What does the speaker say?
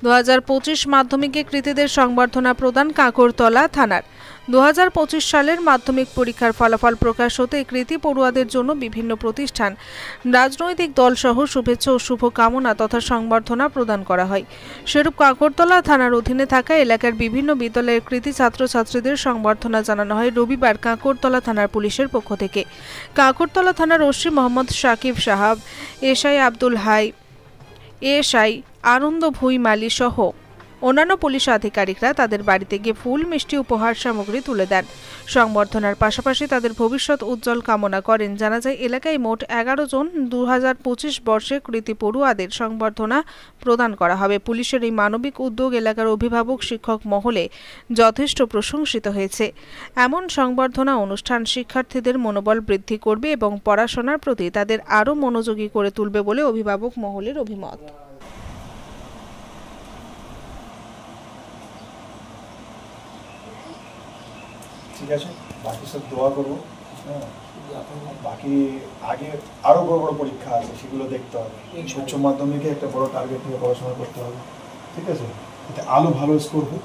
2025 মাধ্যমিকে কৃতীদের সংবর্ধনা প্রদান কাকরতলা থানার। 2025 সালের মাধ্যমিক পরীক্ষার ফলাফল প্রকাশ হতে কৃতী পড়ুয়াদের জন্য বিভিন্ন প্রতিষ্ঠান, রাজনৈতিক দল সহ শুভেচ্ছা ও শুভকামনা তথা সংবর্ধনা প্রদান করা হয়। সেরূপ কাকরতলা থানার অধীনে থাকা এলাকার বিভিন্ন বিদ্যালয়ের কৃতী ছাত্রছাত্রীদের সংবর্ধনা জানানো হয় রবিবার কাকরতলা থানার পুলিশের পক্ষ থেকে। কাকরতলা থানার ওসি মোহাম্মদ সাকিব সাহাব, এসআই আব্দুল হাই, এসআই আনন্দ ভুই মালি সহ অন্যান্য পুলিশ আধিকারিকরা তাদের বাড়িতে গিয়ে ফুল, মিষ্টি, উপহার সামগ্রী তুলে দেন। সংবর্ধনার পাশাপাশি তাদের ভবিষ্যৎ উজ্জ্বল কামনা করেন। জানা যায়, এলাকায় মোট 11 জন 2025 বর্ষে কৃতী পড়ুয়াদের সংবর্ধনা প্রদান করা হবে। পুলিশের এই মানবিক উদ্যোগ এলাকার অভিভাবক শিক্ষক মহলে যথেষ্ট প্রশংসিত হয়েছে। এমন সংবর্ধনা অনুষ্ঠান শিক্ষার্থীদের মনোবল বৃদ্ধি করবে এবং পড়াশোনার প্রতি তাদের আরও মনোযোগী করে তুলবে বলে অভিভাবক মহলের অভিমত। ঠিক আছে, বাকি সব দোয়া করবো। হ্যাঁ, বাকি আগে আরও বড় বড় পরীক্ষা আছে, সেগুলো দেখতে হবে। উচ্চ মাধ্যমিকে একটা বড় টার্গেট নিয়ে পড়াশোনা করতে হবে। ঠিক আছে, যাতে আলো ভালো স্কোর হোক।